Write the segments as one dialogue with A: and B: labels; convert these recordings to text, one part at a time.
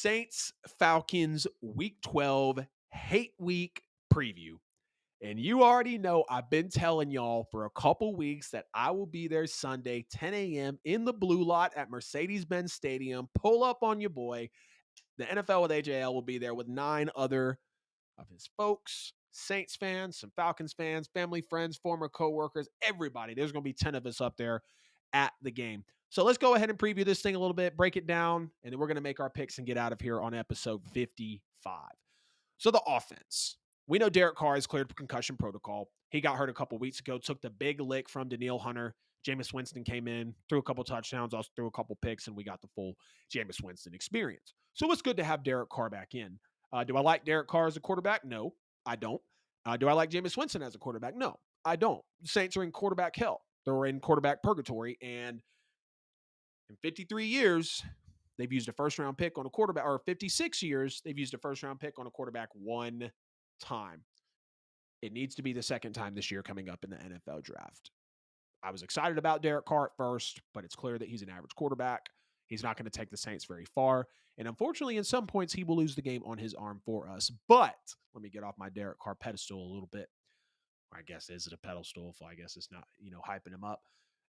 A: Saints-Falcons Week 12 Hate Week preview. And you already know I've been telling y'all for a couple weeks that I will be there Sunday, 10 a.m. in the blue lot at Mercedes-Benz Stadium. Pull up on your boy. The NFL with AJL will be there with 9 other of his folks, Saints fans, some Falcons fans, family, friends, former coworkers, everybody. There's going to be 10 of us up there at the game. So let's go ahead and preview this thing a little bit, break it down, and then we're going to make our picks and get out of here on episode 55. So the offense. We know Derek Carr is cleared for concussion protocol. He got hurt a couple weeks ago, took the big lick from Danielle Hunter. Jameis Winston came in, threw a couple touchdowns, also threw a couple picks, and we got the full Jameis Winston experience. So it's good to have Derek Carr back in. Do I like Derek Carr as a quarterback? No, I don't. Do I like Jameis Winston as a quarterback? No, I don't. The Saints are in quarterback hell. They're in quarterback purgatory, and in 53 years, they've used a first-round pick on a quarterback, or 56 years, they've used a first-round pick on a quarterback one time. It needs to be the second time this year coming up in the NFL draft. I was excited about Derek Carr at first, but it's clear that he's an average quarterback. He's not going to take the Saints very far. And unfortunately, in some points, he will lose the game on his arm for us. But let me get off my Derek Carr pedestal a little bit. I guess, is it a pedestal? I guess it's not, hyping him up.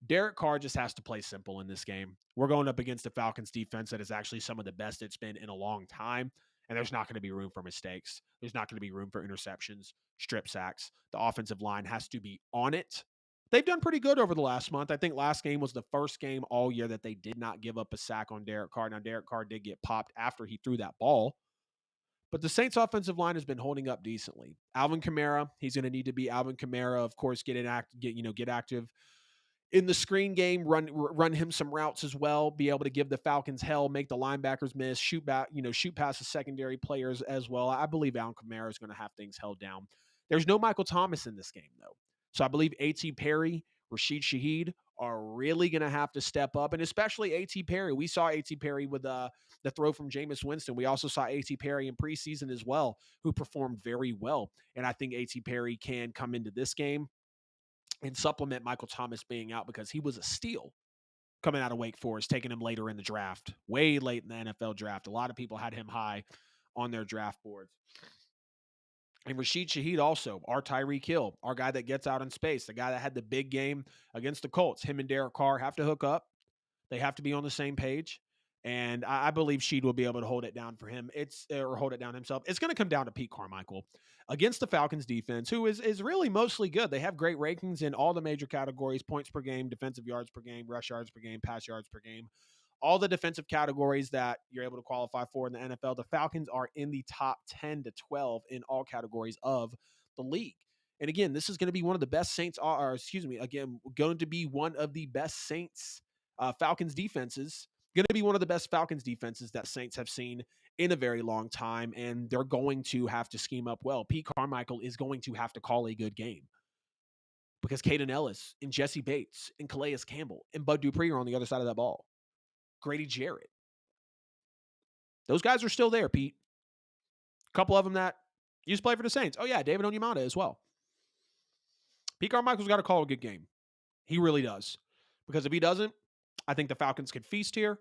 A: Derek Carr just has to play simple in this game. We're going up against the Falcons defense that is actually some of the best it's been in a long time. And there's not going to be room for mistakes. There's not going to be room for interceptions, strip sacks. The offensive line has to be on it. They've done pretty good over the last month. I think last game was the first game all year that they did not give up a sack on Derek Carr. Now, Derek Carr did get popped after he threw that ball. But the Saints offensive line has been holding up decently. Alvin Kamara, he's going to need to be Alvin Kamara, of course, get active in the screen game, run him some routes as well, be able to give the Falcons hell, make the linebackers miss, shoot past the secondary players as well. I believe Alvin Kamara is going to have things held down. There's no Michael Thomas in this game, though. So I believe A.T. Perry, Rashid Shaheed are really going to have to step up, and especially A.T. Perry. We saw A.T. Perry with the throw from Jameis Winston. We also saw A.T. Perry in preseason as well, who performed very well. And I think A.T. Perry can come into this game and supplement Michael Thomas being out, because he was a steal coming out of Wake Forest, taking him later in the draft, way late in the NFL draft. A lot of people had him high on their draft boards. And Rashid Shaheed also, our Tyreek Hill, our guy that gets out in space, the guy that had the big game against the Colts. Him and Derek Carr have to hook up. They have to be on the same page. And I believe Sheed will be able to hold it down for him. Or hold it down himself. It's going to come down to Pete Carmichael against the Falcons defense, who is really mostly good. They have great rankings in all the major categories: points per game, defensive yards per game, rush yards per game, pass yards per game. All the defensive categories that you're able to qualify for in the NFL, the Falcons are in the top 10 to 12 in all categories of the league. And again, this is going to be one of the best Saints, going to be one of the best Saints Falcons defenses. Going to be one of the best Falcons defenses that Saints have seen in a very long time, and they're going to have to scheme up well. Pete Carmichael is going to have to call a good game, because Caden Ellis and Jesse Bates and Calais Campbell and Bud Dupree are on the other side of that ball. Grady Jarrett. Those guys are still there, Pete. A couple of them that used to play for the Saints. Oh, yeah, David Onyemata as well. Pete Carmichael's got to call a good game. He really does. Because if he doesn't, I think the Falcons could feast here.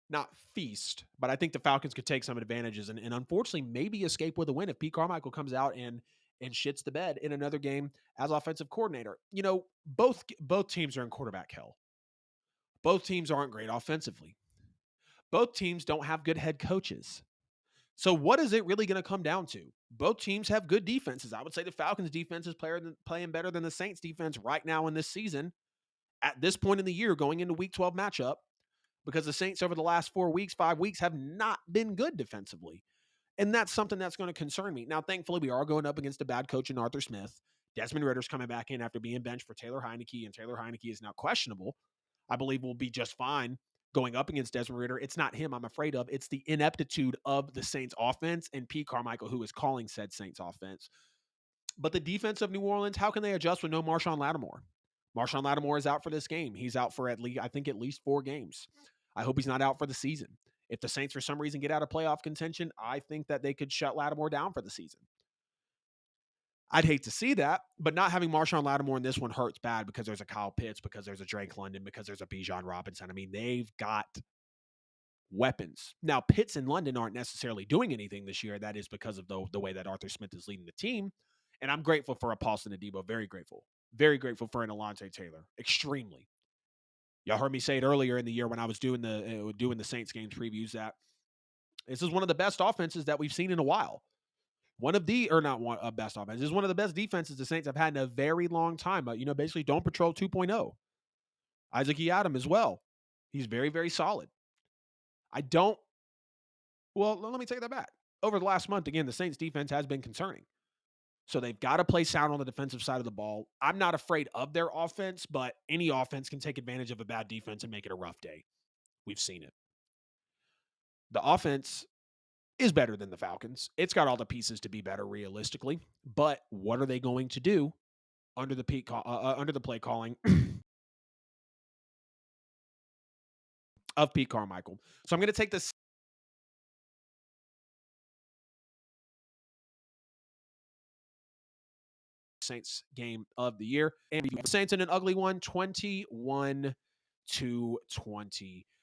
A: Not feast, but I think the Falcons could take some advantages and unfortunately maybe escape with a win if Pete Carmichael comes out and shits the bed in another game as offensive coordinator. Both teams are in quarterback hell. Both teams aren't great offensively. Both teams don't have good head coaches. So what is it really going to come down to? Both teams have good defenses. I would say the Falcons defense is playing better than the Saints defense right now in this season, at this point in the year, going into week 12 matchup, because the Saints over the last 5 weeks have not been good defensively. And that's something that's going to concern me. Now, thankfully, we are going up against a bad coach in Arthur Smith. Desmond Ritter's coming back in after being benched for Taylor Heineke, and Taylor Heineke is now questionable. I believe we'll be just fine going up against Desmond Ridder. It's not him I'm afraid of. It's the ineptitude of the Saints offense and Pete Carmichael, who is calling said Saints offense. But the defense of New Orleans, how can they adjust with no Marshawn Lattimore? Marshawn Lattimore is out for this game. He's out for at least 4 games. I hope he's not out for the season. If the Saints for some reason get out of playoff contention, I think that they could shut Lattimore down for the season. I'd hate to see that, but not having Marshawn Lattimore in this one hurts bad, because there's a Kyle Pitts, because there's a Drake London, because there's a Bijan Robinson. I mean, they've got weapons. Now, Pitts and London aren't necessarily doing anything this year. That is because of the way that Arthur Smith is leading the team. And I'm grateful for a Paulson Adebo. Very grateful. Very grateful for an Alontae Taylor. Extremely. Y'all heard me say it earlier in the year when I was doing the Saints games previews that this is one of the best offenses that we've seen in a while. One of the, or not one best offense, this is one of the best defenses the Saints have had in a very long time. Basically, don't patrol 2.0. Isaac Yiadom as well. He's very, very solid. I don't, well, let me take that back. Over the last month, again, the Saints defense has been concerning. So they've got to play sound on the defensive side of the ball. I'm not afraid of their offense, but any offense can take advantage of a bad defense and make it a rough day. We've seen it. The offense is better than the Falcons. It's got all the pieces to be better realistically, but what are they going to do under under the play calling of Pete Carmichael? So I'm going to take this Saints game of the year and the Saints in an ugly one, 21-20.